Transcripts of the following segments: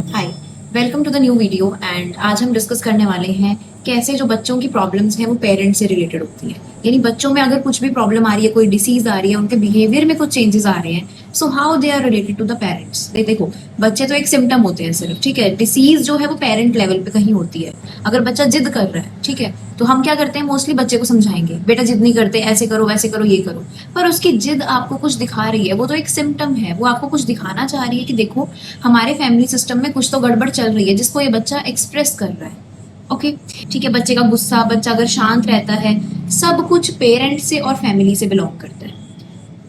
Hi, welcome to the new video and आज हम discuss करने वाले हैं कैसे जो बच्चों की प्रॉब्लम्स हैं वो पेरेंट्स से रिलेटेड होती हैं। यानी बच्चों में अगर कुछ भी प्रॉब्लम आ रही है, कोई डिसीज आ रही है, उनके बिहेवियर में कुछ चेंजेस आ रहे हैं, so how they are related to the parents. देखो, बच्चे तो एक सिम्टम होते हैं सिर्फ, ठीक है। डिसीज जो है वो पेरेंट लेवल पे कहीं होती है। अगर बच्चा जिद कर रहा है, ठीक है, तो हम क्या करते हैं, मोस्टली बच्चे को समझाएंगे, बेटा जिद नहीं करते, ऐसे करो वैसे करो ये करो। पर उसकी जिद आपको कुछ दिखा रही है, वो तो एक सिम्टम है, वो आपको कुछ दिखाना चाह रही है कि देखो हमारे फैमिली सिस्टम में कुछ तो गड़बड़ चल रही है जिसको ये बच्चा एक्सप्रेस कर रहा है। ओके, ठीक है। बच्चे का गुस्सा, बच्चा अगर शांत रहता है, सब कुछ पेरेंट्स से और फैमिली से बिलोंग करता है।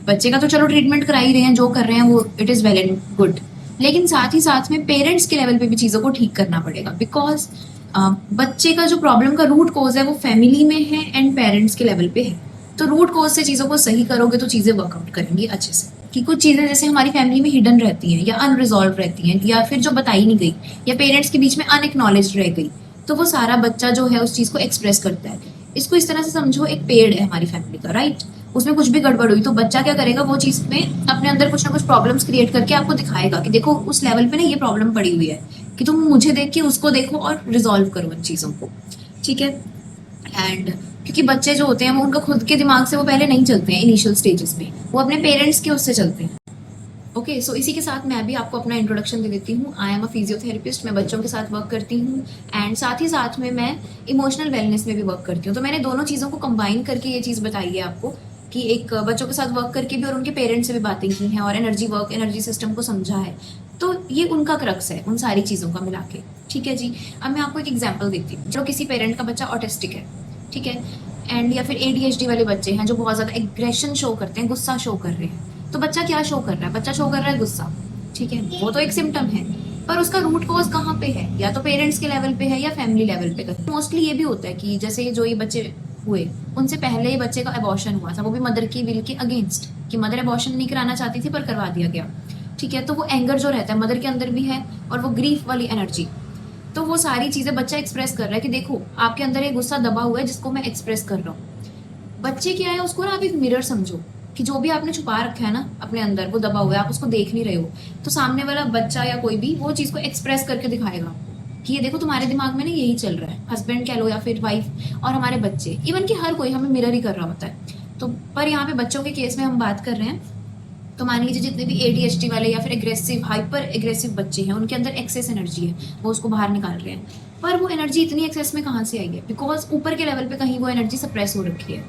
बच्चे का तो चलो ट्रीटमेंट करा ही रहे हैं, जो कर रहे हैं वो it is well and good, लेकिन साथ ही साथ में पेरेंट्स के लेवल पे भी चीजों को ठीक करना पड़ेगा। बिकॉज बच्चे का जो प्रॉब्लम का रूट कोज है वो फैमिली में है एंड पेरेंट्स के लेवल पे है। तो रूट कोज से चीजों को सही करोगे तो चीजें वर्कआउट करेंगी अच्छे से। कि कुछ चीजें जैसे हमारी फैमिली में हिडन रहती हैं या अनरिजॉल्व रहती हैं या फिर जो बताई नहीं गई या पेरेंट्स के बीच में अनएक्नॉलेज रह गई, तो वो सारा बच्चा जो है उस चीज को एक्सप्रेस करता है। इसको इस तरह से समझो, एक पेड़ है हमारी फैमिली का, राइट। उसमें कुछ भी गड़बड़ हुई तो बच्चा क्या करेगा, वो चीज में अपने अंदर कुछ ना कुछ प्रॉब्लम्स क्रिएट करके आपको दिखाएगा कि देखो उस लेवल पे ना ये प्रॉब्लम पड़ी हुई है, कि तुम मुझे देख के उसको देखो और रिजॉल्व करो इन चीजों को, ठीक है। एंड क्योंकि बच्चे जो होते हैं वो उनका खुद के दिमाग से वो पहले नहीं चलते हैं इनिशियल स्टेजेस में, वो अपने पेरेंट्स के उससे चलते हैं। ओके, सो इसी के साथ मैं भी आपको अपना इंट्रोडक्शन दे देती हूँ। आई एम अ फिजियोथेरेपिस्ट, मैं बच्चों के साथ वर्क करती हूँ एंड साथ ही साथ में मैं इमोशनल वेलनेस में भी वर्क करती हूँ। तो मैंने दोनों चीज़ों को कंबाइन करके ये चीज़ बताई है आपको कि एक बच्चों के साथ वर्क करके भी और उनके पेरेंट्स से भी बातें की हैं और एनर्जी वर्क, एनर्जी सिस्टम को समझा है। तो ये उनका क्रक्स है उन सारी चीज़ों का मिला के, ठीक है जी। अब मैं आपको एक एग्जाम्पल देती हूँ। जो किसी पेरेंट का बच्चा ऑटिस्टिक है, ठीक है, एंड या फिर एडीएचडी वाले बच्चे हैं जो बहुत ज़्यादा एग्रेशन शो करते हैं, गुस्सा शो कर रहे हैं, तो बच्चा क्या शो कर रहा है, बच्चा शो कर रहा है गुस्सा, ठीक है, वो तो एक सिम्टम है। पर उसका रूट कॉज कहाँ पे है, या तो पेरेंट्स के लेवल पे है या फैमिली लेवल पे। मोस्टली ये भी होता है कि जैसे जो ये बच्चे हुए उनसे पहले ही बच्चे का अबॉर्शन हुआ था, वो भी मदर की विल के अगेंस्ट, कि मदर अबॉर्शन नहीं कराना चाहती थी पर करवा दिया गया, ठीक है। तो वो एंगर जो रहता है मदर के अंदर भी है और वो ग्रीफ वाली एनर्जी, तो वो सारी चीजें बच्चा एक्सप्रेस कर रहा है कि देखो आपके अंदर एक गुस्सा दबा हुआ है जिसको मैं एक्सप्रेस कर रहा हूँ। बच्चे क्या है, उसको ना आप एक मिरर समझो कि जो भी आपने छुपा रखा है ना अपने अंदर वो दबा हुआ है, आप उसको देख नहीं रहे हो, तो सामने वाला बच्चा या कोई भी वो चीज को एक्सप्रेस करके दिखाएगा आपको कि ये देखो तुम्हारे दिमाग में ना यही चल रहा है। हस्बैंड कह लो या फिर वाइफ और हमारे बच्चे, इवन कि हर कोई हमें मिरर ही कर रहा होता है। तो पर यहाँ पे बच्चों के केस में हम बात कर रहे हैं, तो मान लीजिए जितने भी एडीएचडी वाले या फिर एग्रेसिव हाइपर एग्रेसिव बच्चे हैं उनके अंदर एक्सेस एनर्जी है, वो उसको बाहर निकाल रहे हैं। पर वो एनर्जी इतनी एक्सेस में कहाँ से आई है, बिकॉज ऊपर के लेवल पे कहीं वो एनर्जी सप्रेस हो रखी है।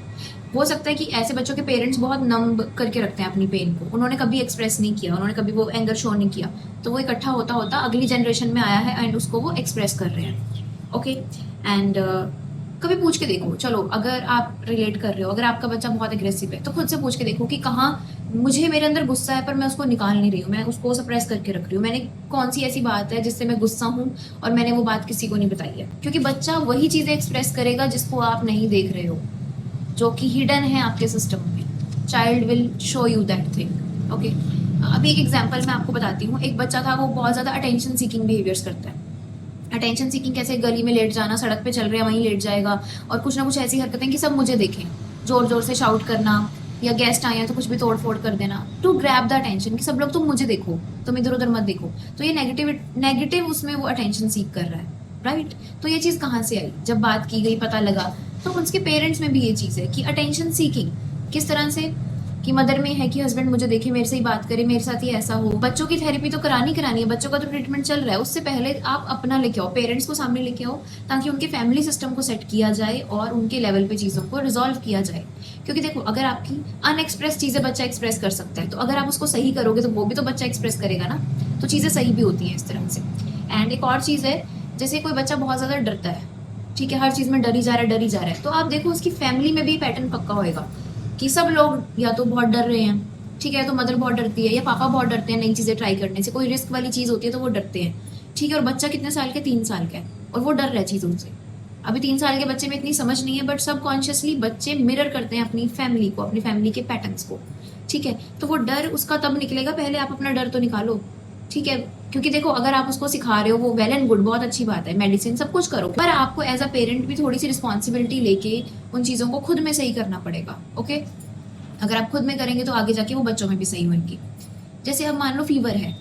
हो सकता है कि ऐसे बच्चों के पेरेंट्स बहुत नम्ब करके रखते हैं अपनी पेन को, उन्होंने कभी एक्सप्रेस नहीं किया, उन्होंने कभी वो एंगर शो नहीं किया, तो वो इकट्ठा होता होता अगली जनरेशन में आया है एंड उसको वो एक्सप्रेस कर रहे हैं। ओके, एंड कभी पूछ के देखो, चलो अगर आप रिलेट कर रहे हो, अगर आपका बच्चा बहुत एग्रेसिव है तो खुद से पूछ के देखो कि कहाँ मुझे मेरे अंदर गुस्सा है पर मैं उसको निकाल नहीं रही हूँ, मैं उसको सप्रेस करके रख रही हूँ। मैंने कौन सी ऐसी बात है जिससे मैं गुस्सा हूँ और मैंने वो बात किसी को नहीं बताई है, क्योंकि बच्चा वही चीजें एक्सप्रेस करेगा जिसको आप नहीं देख रहे हो, जो कि हिडन है आपके सिस्टम में। Child will show you that thing. Okay, अभी एक एग्जाम्पल मैं आपको बताती हूँ। एक बच्चा था, वो बहुत ज्यादा अटेंशन सीकिंग बिहेवियर्स करता है। अटेंशन सीकिंग कैसे, गली में लेट जाना, सड़क पे चल रहे हैं वहीं लेट जाएगा और कुछ ना कुछ ऐसी हरकतें कि सब मुझे देखें, जोर जोर से शाउट करना, या गेस्ट आए हैं तो कुछ भी तोड़ फोड़ कर देना टू ग्रैब द अटेंशन, कि सब लोग तुम मुझे देखो, तुम इधर उधर मत देखो। तो ये नेगेटिव उसमें वो अटेंशन सीक कर रहा है, राइट। तो ये चीज कहाँ से आई, जब बात की गई पता लगा तो उसके पेरेंट्स में भी ये चीज है कि अटेंशन सीकिंग किस तरह से, कि मदर में है कि हस्बैंड मुझे देखे, मेरे से ही बात करे, मेरे साथ ही ऐसा हो। बच्चों की थेरेपी तो करानी करानी है, बच्चों का तो ट्रीटमेंट चल रहा है, उससे पहले आप अपना लेके आओ, पेरेंट्स को सामने लेके आओ, ताकि उनके फैमिली सिस्टम को सेट किया जाए और उनके लेवल पे चीज़ों को रिजॉल्व किया जाए। क्योंकि देखो, अगर आपकी अनएक्सप्रेस चीज़ें बच्चा एक्सप्रेस कर सकता है, तो अगर आप उसको सही करोगे तो वो भी तो बच्चा एक्सप्रेस करेगा ना, तो चीज़ें सही भी होती हैं इस तरह से। एंड एक और चीज़ है, जैसे कोई बच्चा बहुत ज़्यादा डरता है, ठीक है, हर चीज़ में डरी जा रहा है डरी जा रहा है, तो आप देखो उसकी फैमिली में भी पैटर्न पक्का होएगा कि सब लोग या तो बहुत डर रहे हैं, ठीक है, तो मदर बहुत डरती है या पापा बहुत डरते हैं नई चीजें ट्राई करने से, कोई रिस्क वाली चीज होती है तो वो डरते हैं, ठीक है। और बच्चा कितने साल का, 3 साल का है, और वो डर रहा है चीजों से। अभी 3 साल के बच्चे में इतनी समझ नहीं है, बट सबकॉन्शियसली बच्चे मिरर करते हैं अपनी फैमिली को, अपनी फैमिली के पैटर्न्स को, ठीक है। तो वो डर उसका तब निकलेगा, पहले आप अपना डर तो निकालो, ठीक है। क्योंकि देखो, अगर आप उसको सिखा रहे हो वो वेल एंड गुड, बहुत अच्छी बात है, मेडिसिन सब कुछ करो, पर आपको एज अ पेरेंट भी थोड़ी सी रिस्पॉन्सिबिलिटी लेके उन चीजों को खुद में सही करना पड़ेगा। ओके, अगर आप खुद में करेंगे तो आगे जाके वो बच्चों में भी सही होंगी। जैसे अब मान लो फीवर है,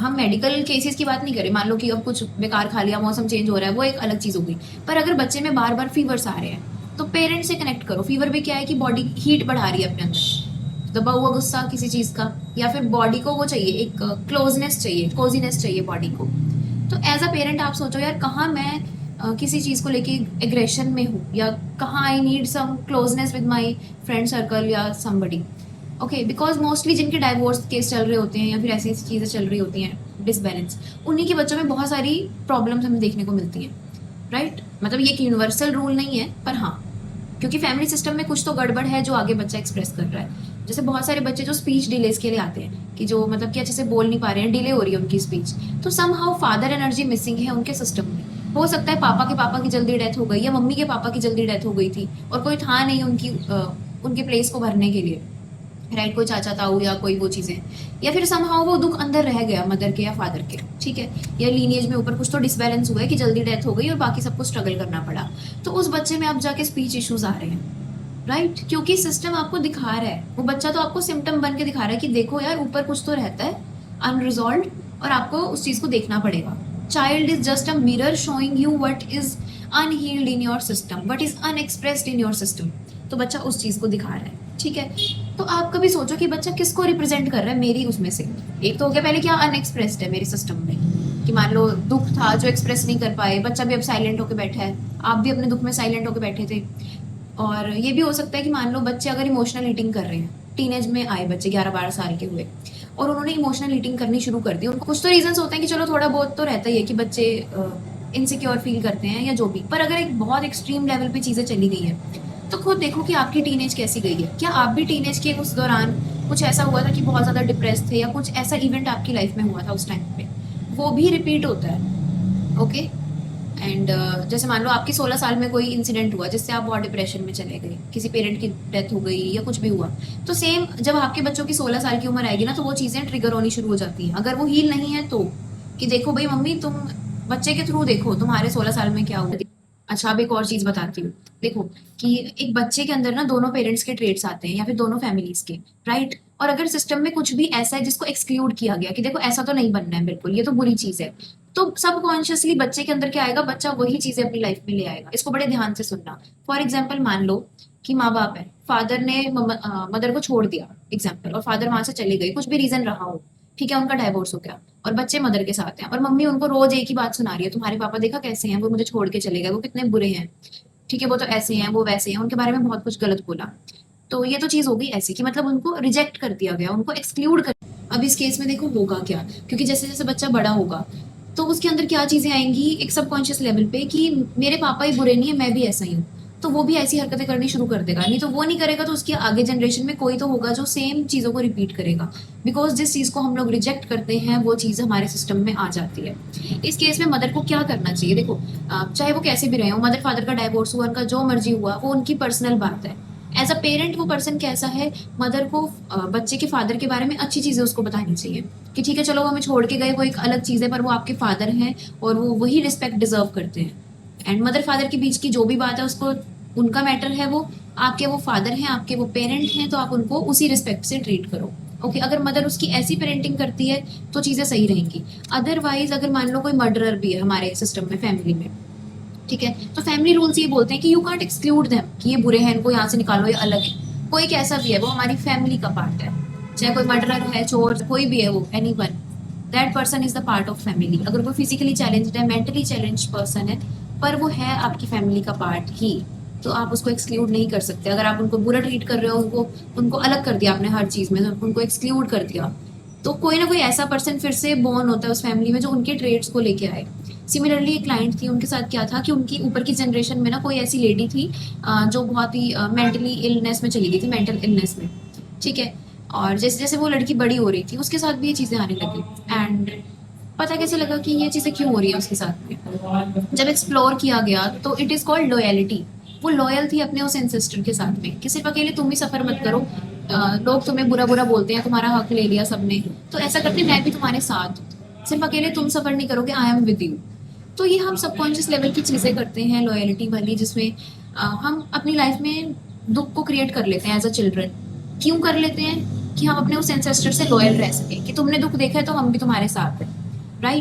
हम मेडिकल केसेस की बात नहीं करें, मान लो कि अब कुछ बेकार खा लिया, मौसम चेंज हो रहा है, वो एक अलग चीज हो गई। पर अगर बच्चे में बार बार फीवर्स आ रहे हैं तो पेरेंट्स से कनेक्ट करो। फीवर भी क्या है कि बॉडी हीट बढ़ा रही है अपने अंदर, दबा हुआ गुस्सा किसी चीज का, या फिर बॉडी को वो चाहिए, एक क्लोजनेस चाहिए, कोजीनेस चाहिए बॉडी को। तो एज अ पेरेंट आप सोचो यार, कहाँ मैं किसी चीज को लेके एग्रेशन में हूँ, या कहाँ I need some closeness with my friend circle या समबडी। ओके, बिकॉज मोस्टली जिनके डाइवोर्स केस चल रहे होते हैं या फिर ऐसी ऐसी चीजें चल रही होती हैं डिसबैलेंस, उन्हीं के बच्चों में बहुत सारी प्रॉब्लम्स हमें देखने को मिलती हैं। राइट, मतलब ये एक यूनिवर्सल रूल नहीं है, पर हाँ, क्योंकि फैमिली सिस्टम में कुछ तो गड़बड़ है जो आगे बच्चा एक्सप्रेस कर रहा है। जैसे बहुत सारे बच्चे जो स्पीच डिलेस के लिए आते हैं, कि जो मतलब कि अच्छे से बोल नहीं पा रहे हैं, डिले हो रही है उनकी स्पीच, तो somehow father energy missing है उनके सिस्टम में। हो सकता है पापा के पापा की जल्दी डेथ हो गई, या मम्मी के पापा की जल्दी डेथ हो गई थी और कोई था नहीं उनके प्लेस को भरने के लिए। राइट, कोई चाचा ताऊ या कोई वो चीजें, या फिर समहाउ वो दुख अंदर रह गया मदर के या फादर के, ठीक है, या लीनिएज में ऊपर कुछ तो डिसबैलेंस हुआ है कि जल्दी डेथ हो गई और बाकी सबको स्ट्रगल करना पड़ा। तो उस बच्चे में अब जाके स्पीच इश्यूज आ रहे हैं। राइट, क्योंकि सिस्टम आपको दिखा रहा है, वो बच्चा तो आपको सिम्टम बन के दिखा रहा है कि देखो यार, ऊपर कुछ तो रहता है अनरिजॉल्व और आपको उस चीज को देखना पड़ेगा। Child is just a mirror showing you what is unhealed in your system, what is unexpressed in your system. तो बच्चा उस चीज को दिखा रहा है, ठीक है। तो आप कभी सोचो कि बच्चा किसको रिप्रेजेंट कर रहा है मेरी उसमें से। एक तो हो गया पहले क्या अनएक्सप्रेस्ड है मेरे सिस्टम में, कि मान लो दुख था जो एक्सप्रेस नहीं कर पाए, बच्चा भी अब साइलेंट होकर बैठा है, आप भी अपने दुख में साइलेंट होकर बैठे थे। और ये भी हो सकता है कि मान लो बच्चे अगर इमोशनल ईटिंग कर रहे हैं, टीनेज में आए बच्चे 11-12 साल के हुए और उन्होंने इमोशनल ईटिंग करनी शुरू कर दी। उनको कुछ तो रीजंस होते हैं कि चलो थोड़ा बहुत तो रहता ही है कि बच्चे इनसिक्योर फील करते हैं या जो भी, पर अगर एक बहुत एक्सट्रीम लेवल पे चीजें चली गई है तो खुद देखो कि आपकी टीनेज कैसी गई है। क्या आप भी टीनेज के उस दौरान कुछ ऐसा हुआ था कि बहुत ज्यादा डिप्रेस थे, या कुछ ऐसा इवेंट आपकी लाइफ में हुआ था उस टाइम पे, वो भी रिपीट होता है। ओके, एंड जैसे मान लो आपकी 16 साल में कोई इंसिडेंट हुआ जिससे आप बहुत डिप्रेशन में चले गए, किसी पेरेंट की डेथ हो गई या कुछ भी हुआ, तो सेम जब आपके बच्चों की 16 साल की उम्र आएगी ना, तो वो चीजें ट्रिगर होनी शुरू हो जाती हैं, अगर वो हील नहीं है तो, कि देखो भाई मम्मी, तुम बच्चे के थ्रू देखो तुम्हारे 16 साल में क्या हुआ। अच्छा, अब एक और चीज बताती हूँ। देखो कि एक बच्चे के अंदर ना दोनों पेरेंट्स के ट्रेड्स आते हैं या फिर दोनों फैमिलीज के, राइट। और अगर सिस्टम में कुछ भी ऐसा है जिसको एक्सक्लूड किया गया कि देखो ऐसा तो नहीं बनना है बिल्कुल, ये तो बुरी चीज है, तो सबकॉन्शियसली बच्चे के अंदर क्या आएगा, बच्चा वही चीजें अपनी लाइफ में ले आएगा। इसको बड़े ध्यान से सुनना। फॉर एग्जाम्पल, मान लो कि माँ बाप है, फादर ने मदर को छोड़ दिया एग्जाम्पल, और फादर वहां से चले गए, कुछ भी रीजन रहा हो, ठीक है, उनका डाइवोर्स हो गया और बच्चे मदर के साथ हैं, और मम्मी उनको रोज एक ही बात सुना रही है, तुम्हारे पापा देखा कैसे हैं, वो मुझे छोड़ के चले गए, वो कितने बुरे हैं, ठीक है, वो तो ऐसे हैं, वो वैसे हैं, उनके बारे में बहुत कुछ गलत बोला। तो ये तो चीज हो गई ऐसी कि मतलब उनको रिजेक्ट कर दिया गया, उनको एक्सक्लूड कर। अब इस केस में देखो होगा क्या, क्योंकि जैसे जैसे बच्चा बड़ा होगा तो उसके अंदर क्या चीजें आएंगी एक सबकॉन्शियस लेवल पे, कि मेरे पापा ही बुरे नहीं है, मैं भी ऐसा ही हूँ, तो वो भी ऐसी हरकतें करनी शुरू कर देगा। नहीं तो वो नहीं करेगा तो उसके आगे जनरेशन में कोई तो होगा जो सेम चीजों को रिपीट करेगा, बिकॉज जिस चीज को हम लोग रिजेक्ट करते हैं वो चीज हमारे सिस्टम में आ जाती है। इस केस में मदर को क्या करना चाहिए, देखो चाहे वो कैसे भी रहे हो, मदर फादर का डाइवोर्स हुआ, उनका जो मर्जी हुआ, वो उनकी पर्सनल बात है। एज अ पेरेंट वो पर्सन कैसा है, मदर को बच्चे के फादर के बारे में अच्छी चीजें उसको बतानी चाहिए, कि ठीक है चलो वो हमें छोड़ के गए, वो एक अलग चीज है, पर वो आपके फादर हैं और वो वही रिस्पेक्ट डिजर्व करते हैं। एंड मदर फादर के बीच की जो भी बात है उसको, उनका मैटर है, वो आपके वो फादर हैं, आपके वो पेरेंट हैं, तो आप उनको उसी रिस्पेक्ट से ट्रीट करो। ओके, अगर मदर उसकी ऐसी पेरेंटिंग करती है तो चीजें सही रहेंगी। अदरवाइज अगर मान लो कोई मर्डरर भी है हमारे सिस्टम में, फैमिली में, ठीक है, तो फैमिली रूल्स ये बोलते हैं कि यू कांट एक्सक्लूड देम, कि ये बुरे हैं, इनको यहाँ से निकालो, ये अलग है। कोई कैसा भी है, वो हमारी फैमिली का पार्ट है, चाहे कोई मर्डरर है, चोर, कोई भी है, वो anyone, that person is the part of family. अगर कोई फिजिकली चैलेंज्ड है, मेंटली चैलेंज्ड पर्सन है, पर वो है आपकी फैमिली का पार्ट ही, तो आप उसको एक्सक्लूड नहीं कर सकते। अगर आप उनको बुरा ट्रीट कर रहे हो, उनको उनको अलग कर दिया आपने हर चीज में, तो उनको एक्सक्लूड कर दिया, तो कोई ना कोई ऐसा पर्सन फिर से बॉर्न होता है उस फैमिली में जो उनके ट्रेड्स को लेके आए। सिमिलरली एक क्लाइंट थी, उनके साथ क्या था कि उनकी ऊपर की जनरेशन में ना कोई ऐसी लेडी थी जो बहुत ही मेंटली इलनेस में चली गई थी, मेंटल इलनेस में, ठीक है। और जैसे जैसे वो लड़की बड़ी हो रही थी उसके साथ भी ये चीजें आने लगी। एंड पता कैसे लगा कि ये चीजें क्यों हो रही है उसके साथ में, जब एक्सप्लोर किया गया तो इट इज कॉल्ड लॉयलिटी। वो लॉयल थी अपने उस एंसेस्टर के साथ में, कि सिर्फ अकेले तुम ही सफर मत करो, लोग तुम्हें बुरा बुरा बोलते हैं, तुम्हारा हक ले लिया सबने, तो ऐसा करते मैं भी तुम्हारे साथ, सिर्फ अकेले तुम सफर नहीं करोगे, आई एम विद यू। तो ये हम सबकॉन्शियस लेवल की चीजें करते हैं लॉयलिटी वाली, जिसमें हम अपनी लाइफ में दुख को क्रिएट कर लेते हैं एज अ चिल्ड्रन। क्यों कर लेते हैं, कि हम अपने उस एंसेस्टर से लॉयल रह सके, कि तुमने दुख देखा है तो हम भी तुम्हारे साथ हैं। राइट?